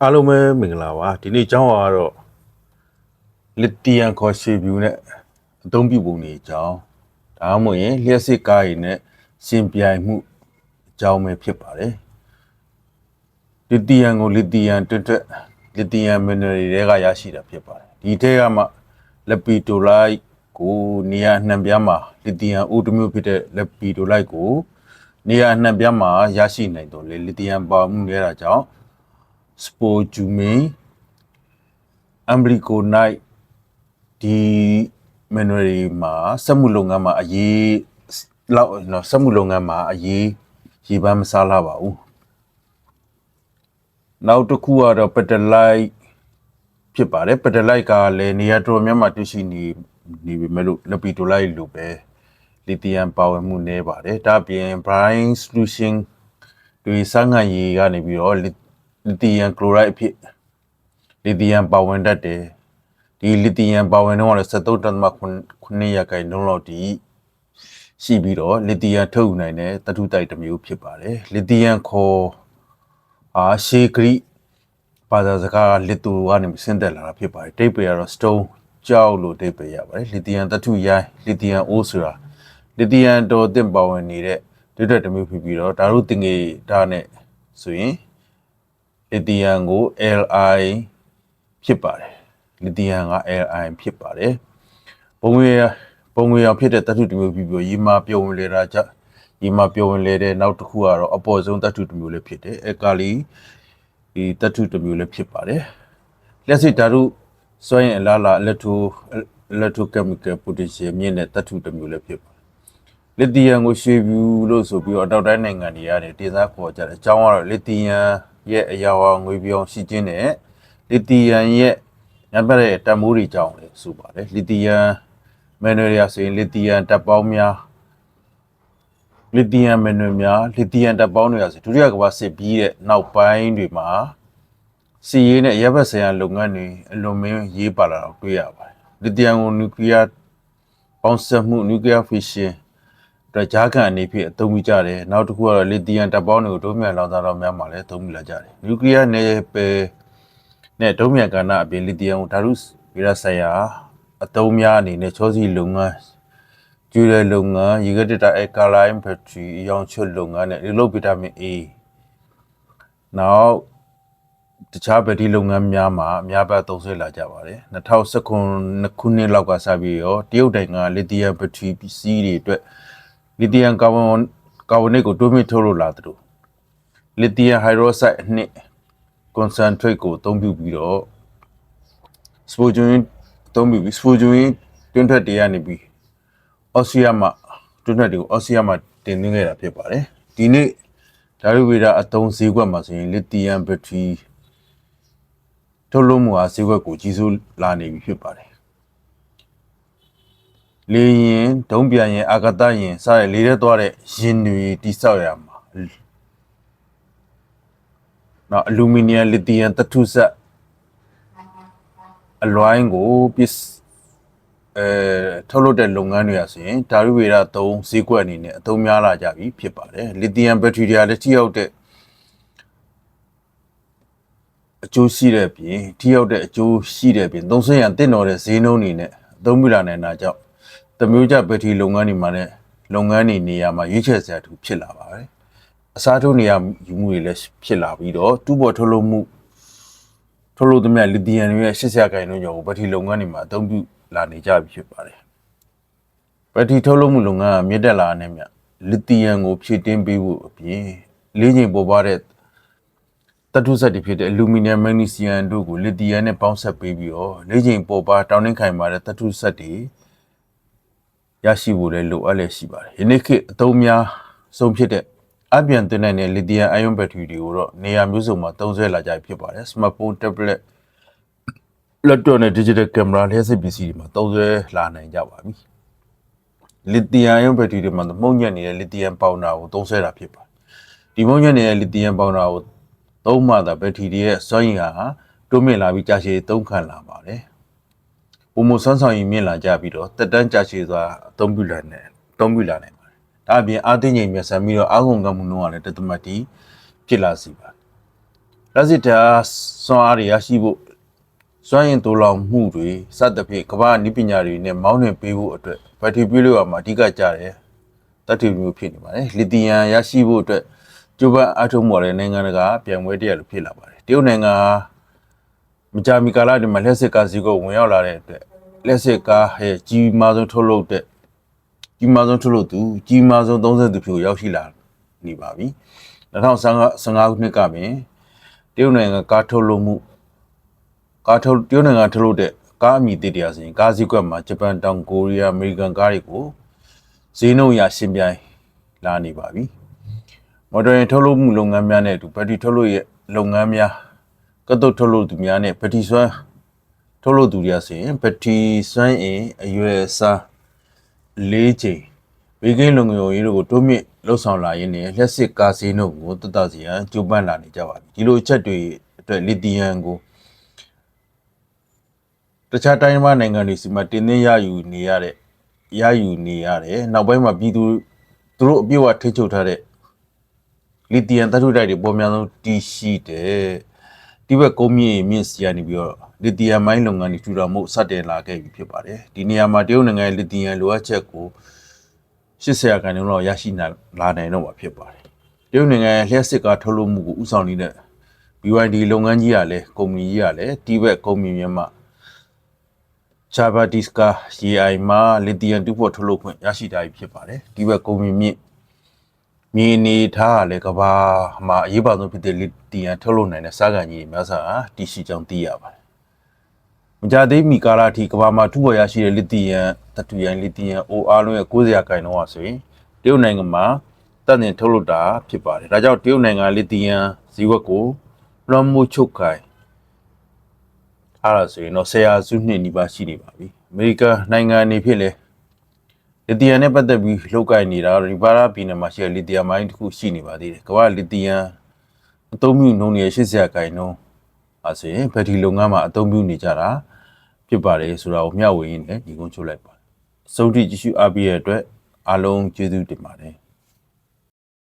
အားလုံးပဲမင်္ဂလာပါဒီနေ့ကျောင်းကတော့လစ်တီယမ်ခေါ်ရှေဗျူနဲ့အသုံးပြုပုံတွေအကြောင်းဒါမှမဟုတ်ရင်လျှက်စစ်ကားရည်နဲ့ရှင်ပြိုင်မှုအကြောင်းပဲဖြစ်ပါတယ်လစ်တီယမ်ကိုလစ်တီယမ်တွတ်လစ်တီယမ်မီနရယ်တွေကရရှိတာဖြစ်ပါတယ်ဒီထဲကမှလက်ပီတိုလိုက်ကိုနေရာနှံပြားမှာလစ်တီယမ်အိုးတစ်မျိုးဖြစ်တဲ့လက်ပီတိုလိုက်ကိုနေရာနှံပြားမှာရရှိနိုင်တော့လေလစ်တီယမ်ပါမှုနေတာကြောင့်စပိုဂျူမင်းအမ်ဘလီကိုနိုင်ဒီမန်နွယ်ရီမှာစက်မှုလုပ်ငန်းမှာအရေးလောက်နော်စက်မှုလုပ်ငန်းမှာအရေးရေပန်းမစားလာပါဘူးနောက်တစ်ခုကတော့ပက်တလိုက်ဖြစ်ပါတယ်ပက်တလိုက်ကလည်းနေရာတော်များမှာတွေ့ရှိနေပေမဲ့လို့လက်ပီတိုလိုက်လိုပဲလီသီယမ်ပါဝင်မှုနည်းပါတယ်ဒါပြင် brine solution တွေစမ်းငံရေကနေပြီးတော့လီသီယမ်ကလိုရိုက်အဖြစ်လီသီယမ်ပါဝင်တတ်တယ်ဒီလီသီယမ်ပါဝင်တော့73.9ရာခိုင်နှုန်းလောက်ဒီရှိပြီးတော့လီသီယမ်ထုတ်ယူနိုင်တဲ့သတ္တုတိုက်တစ်မျိုးဖြစ်ပါတယ်လီသီယမ်ခေါ်ရှေဂရိဘာသာစကားလစ်တူကနေဆင်းသက်လာတာဖြစ်ပါတယ်တိတ်ပေကတော့ stone ကြောက်လို့တိတ်ပေရပါတယ်လီသီယမ်သတ္တုရိုင်းလီသီယမ်အိုးဆိုတာလီသီယမ်တော်တင်ပါဝင်နေတဲ့ဒုတက်တစ်မျိုးဖြစ်ပြီးတော့ဓာတ်တင်ငယ်ဓာတ်နဲ့ဆိုရင်လီသီယမ်ကို Li ဖြစ်ပါတယ်လီသီယမ်က Li ဖြစ်ပါတယ်ပုံငွေရောင်ဖြစ်တဲ့သတ္တုတစ်မျိုးပြီးပြီးရေမာပြုံဝင်လေတာကြောင့်ရေမာပြုံဝင်လေတဲ့နောက်တစ်ခုကတော့အပေါ်ဆုံးသတ္တုတစ်မျိုးလည်းဖြစ်တယ်အကာလီဒီသတ္တုတစ်မျိုးလည်းဖြစ်ပါတယ်လက်စစ်ဓာတ်စွမ်းအင်အလားအလာအီလက်ထရိုကက်မီကယ်ပိုတန်ရှယ်မြင့်တဲ့သတ္တုတစ်မျိုးလည်းဖြစ်ပါတယ်လစ်သီယမ်ကိုရှေဗျူလို့ဆိုပြီးတော့အနောက်တိုင်းနိုင်ငံတွေကနေတင်စားခေါ်ကြတယ်အကြောင်းကတော့လစ်သီယမ်ရဲ့အရာဝငွေပြောင်းရှိခြင်းနဲ့လစ်သီယမ်ရဲ့ညံ့တဲ့တန်မိုးတွေကြောင့်လည်းဆိုပါတယ်လစ်သီယမ်မန်နွယ်ရဆိုရင်လစ်သီယမ်တပ်ပေါင်းများလစ်သီယမ်မန်နွယ်များလစ်သီယမ်တပ်ပေါင်းတွေဆိုဒုတိယကမ္ဘာစစ်ပြီးတဲ့နောက်ပိုင်းတွေမှာစီရေးနဲ့ရပ်ဘက်ဆိုင်ရာလုပ်ငန်းတွေအလွန်မင်းရေးပါလာတော့တွေ့ရပါတယ်လစ်သီယမ်ကိုနျူကလ িয়ার ပေါင်းစပ်မှုနျူကလ িয়ার ဖီရှင်တော့ဂျာကန်အနေဖြင့်အသုံးပြုကြတယ်နောက်တစ်ခုကတော့လစ်သီယမ်တပ်ပေါင်းတွေကိုဒုံးမြန်လောင်စာတော်များမှာလည်းအသုံးပြုလာကြတယ်နျူကလ িয়ার နယ်ပယ်နဲ့ဒုံးမြန်ကဏ္ဍအပြင်လစ်သီယမ်ကိုဓာတုဗေဒဆိုင်ရာအသုံးများအနေနဲ့ချောစီလုပ်ငန်းကျူရဲလုပ်ငန်းရေကတတာအကာလိုင်းဘက်ထရီအယောင်ချွတ်လုပ်ငန်းနဲ့ဒီလိုဗီတာမင် A နောက်တခြားဘက်ထရီလုပ်ငန်းများမှာအများပတ်သုံးစွဲလာကြပါတယ်2019ခုနှစ်လောက်ကစပြီးတော့တရုတ်နိုင်ငံလစ်သီယမ်ဘက်ထရီပစ္စည်းတွေအတွက်လစ်သီယမ်ကာဗွန်နိတ်ကိုတိုးမြင့်ထုတ်လုပ်လာတယ်လို့လစ်သီယမ်ဟိုက်ဒရိုဆိုက်အနှစ်ကွန်စန်ထရိတ်ကိုအသုံးပြုပြီးတော့စပိုဂျူရင်းအသုံးပြုပြီးစပိုဂျူရင်းတွင်းထွက်တွေကနေပြီးအော်စတြေးလျမှာတွင်းထွက်တွေကိုအော်စတြေးလျမှာတင်သွင်းခဲ့တာဖြစ်ပါတယ်ဒီနေ့ဓာတုဗေဒအသုံးဈေးကွက်မှာဆိုရင်လစ်သီယမ်ဘက်ထရီထုတ်လုပ်မှုအားဈေးကွက်ကိုကြီးစိုးလာနေပြီဖြစ်ပါတယ်လေရင်ဒုံးပြန်ရင်အာကာသရင်စတဲ့လေးထဲသွားတဲ့ရင်တွေတိဆောက်ရမှာနောက်အလူမီနီယမ်လစ်သီယမ်သတ္တုစက်အလွိုင်းကိုထုတ်လုပ်တဲ့လုပ်ငန်းတွေဆိုရင်ဓာတုဗေဒသုံးဈေးကွက်အနေနဲ့အသုံးများလာကြပြီဖြစ်ပါတယ်လစ်သီယမ်ဘက်ထရီတွေကလည်းထိရောက်တဲ့အကျိုးရှိတဲ့ပြင်ထိရောက်တဲ့အကျိုးရှိတဲ့ပြင်သုံးစွဲရန်တင့်တော်တဲ့ဈေးနှုန်းတွေနဲ့အသုံးပြုလာနိုင်တာကြောင့်တမျိုးကြဘက်ထရီလုပ်ငန်းတွေမှာလည်းလုပ်ငန်းတွေနေရာမှာရွေးချယ်စရာတူဖြစ်လာပါတယ်အစားထိုးနေရာယူမှုတွေလည်းဖြစ်လာပြီးတော့တူဘော်ထုတ်လုပ်သမျှလစ်သီယမ်တွေရဲ့80%ကျော်ကိုဘက်ထရီလုပ်ငန်းတွေမှာအသုံးပြုလာနေကြပြီဖြစ်ပါတယ်ဘက်ထရီထုတ်လုပ်မှုလုပ်ငန်းကမြင့်တက်လာတဲ့မြတ်လစ်သီယမ်ကိုဖြည့်တင်းပေးဖို့အပြင်လေးချိန်ပေါ်ပါတဲ့သတ္တုစက်တွေဖြစ်တဲ့အလူမီနီယမ်မက်ဂနီဆီယမ်တို့ကိုလစ်သီယမ်နဲ့ပေါင်းစပ်ပေးပြီးတော့လေးချိန်ပေါ်ပါတောင်းနှင်းခိုင်မာတဲ့သတ္တုစက်တွေရရှိဖို့လည်းလိုအပ်လျက်ရှိပါတယ်ယနေ့ခေတ်အသုံးများဆုံးဖြစ်တဲ့အပြန်သွင်းနိုင်တဲ့လစ်သီယမ်အိုင်ယွန်ဘက်ထရီတွေကိုတော့နေရာမျိုးစုံမှာသုံးစွဲလာကြဖြစ်ပါတယ်စမတ်ဖုန်းတက်ဘလက်laptop နဲ့ digital camera လျှပ်စစ်ပစ္စည်းတွေမှာသုံးစွဲလာနိုင်ကြပါပြီလစ်သီယမ်အိုင်ယွန်ဘက်ထရီတွေမှာမှုန့်ညက်နေတဲ့လစ်သီယမ်ပေါင်ဒါကိုသုံးစွဲတာဖြစ်ပါတယ်ဒီမှုန့်ညက်နေတဲ့လစ်သီယမ်ပေါင်ဒါကိုသုံးမှသာဘက်ထရီတွေရဲ့စွမ်းရည်ဟာတိုးမြင့်လာပြီးကြာရှည်သုံးခံလာပါတယ်ပုံမစွမ်းဆောင်ရည်မြင့်လာကြပြီးတော့တက်တန်းကြာရှည်စွာအသုံးပြုလာနိုင်ပါတယ်ဒါအပြင်အားသိငြိမ်မြတ်ဆန်ပြီးတော့အားကုန်ကမှုနှုန်းကလည်းတသမတ်တီဖြစ်လာစီပါတယ် လက်စစ်တာစွမ်းအားတွေရရှိဖို့စွမ်းရင်တိုးလောင်မှုတွေစသဖြင့်ကမ္ဘာနည်းပညာတွေနဲ့မောင်းနှင်ပေးဖို့အတွက်ဘက်ထရီပြည့်လို့ရမှာအဓိကကြတယ်တတ်ထူမျိုးဖြစ်နေပါတယ်လီသီယမ်ရရှိဖို့အတွက်ကျိုးပန်းအထုံးပေါ်တဲ့နိုင်ငံတကာပြန်ပွဲတရလို့ဖြစ်လာပါတယ်တရုတ်နိုင်ငံမကြာမီကာလတွေမှာလက်စစ်ကားစီကိုဝင်ရောက်လာတဲ့အတွက်လက်စစ်ကားရဲ့ကြီးမားဆုံးထုတ်လုပ်သူကြီးမားဆုံး30သူဖြိုရောက်ရှိလာနေပါပြီ2015ခုနှစ်ကပင်တရုတ်နိုင်ငံကားထုတ်လုပ်မှုတရုတ်နိုင်ငံထုတ်လုပ်တဲ့ကားအမည်တည်တရားစဉ်ကားစည်းကွက်မှာဂျပန်တောင်ကိုရီးယားအမေရိကန်ကားတွေကိုဈေးနှုန်းရရှင်ပြိုင်လာနေပါပြီမော်တော်ယာဉ်ထုတ်လုပ်မှုလုပ်ငန်းများနဲ့အတူဘက်ထရီထုတ်လုပ်ရဲ့လုပ်ငန်းများကတ်တုတ်ထုတ်လုပ်သူများနဲ့ဘက်ထရီစွမ်းထုတ်လုပ်သူတွေဆိုရင်ဘက်ထရီစွမ်းအင်အရွယ်အစား၄ချိန်ဘေးကင်းလုံခြုံရေးတို့ကိုတိုးမြင့်လှုပ်ဆောင်လာရင်းနဲ့လက်စစ်ကားဈေးနှုန်းကိုတက်တာစီရန်ကြိုးပမ်းလာနေကြပါပြီဒီလိုအချက်တွေအတွက်လီသီယမ်ကိုတခြားတိုင်းနိုင်ငံတွေစီမှာတင်သွင်းရယူနေရတယ်နောက်ပိုင်းမှာပြည်သူတို့အပြည့်အဝထိချုပ်ထားတဲ့လီသီယမ်သတ္တုတိုက်တွေပေါ်များဆုံးတည်ရှိတဲ့ဒီဘက်ကုန်းမြင့်စီကနေပြီးတော့လီသီယမ်မိုင်းလုပ်ငန်းတွေထူထောင်မှုစတင်လာခဲ့ပြီဖြစ်ပါတယ်ဒီနေရာမှာတရုတ်နိုင်ငံရဲ့လီသီယမ်လိုအပ်ချက်ကို80%လောက်ရရှိလာနိုင်တော့မှာဖြစ်ပါတယ်တရုတ်နိုင်ငံရဲ့လျှက်စစ်ကားထုတ်လုပ်မှုကိုဥဆောင်နေတဲ့ BYD လုပ်ငန်းကြီးကလည်းကုမ္ပဏီကြီးကလည်းဒီဘက်ကုမ္ပဏီများမှာChabatiska AI မှာလီသီယမ်တူဖို့ထုတ်လုပ်ခွင့်ရရှိတာဖြစ်ပါတယ်ဒီဘက်ကုမ္ပဏီမြေနေထားကလည်းကဘာမှာအရေးပါဆုံးဖြစ်တဲ့လီသီယမ်ထုတ်လုပ်နိုင်တဲ့စားကန်ကြီးများစွာတည်ရှိကြောင်းသိရပါတယ်မကြသေးမီကာလအထိကဘာမှာထူပေါ်ရရှိတဲ့လီသီယမ်သတ္တုရိုင်းလီသီယမ်အိုအားလုံးရဲ့90%လောက်ဆိုရင်တရုတ်နိုင်ငံမှာတပ်နေထုတ်လုပ်တာဖြစ်ပါတယ်ဒါကြောင့်တရုတ်နိုင်ငံလီသီယမ်ဈေးကွက်ကိုလွှမ်းမိုးချုပ်ကိုင်အားရဆိုရင်တော့10စုနှစ်နီးပါးရှိနေပါပြီအမေရိကန်နိုင်ငံအနေဖြင့်လည်းလီသီယမ်နဲ့ပတ်သက်ပြီးလှုပ်ကိုင်နေတာရီဘာရာပြည်နယ်မှာရှိတဲ့လီသီယမ်မိုင်းတစ်ခုရှိနေပါသေးတယ်ကမ္ဘာလီသီယမ်အသုံးပြုနှုန်းရဲ့80%အဆိုရင်ဘက်ထရီလုပ်ငန်းမှာအသုံးပြုနေကြတာဖြစ်ပါတယ်ဆိုတာကိုမျှဝေရင်းနဲ့ညီကုန်းချုပ်လိုက်ပါတယ်အဆုံးထိကြည့်ရှုအားပေးရတဲ့အတွက်အားလုံးကျေးဇူးတင်ပါတယ်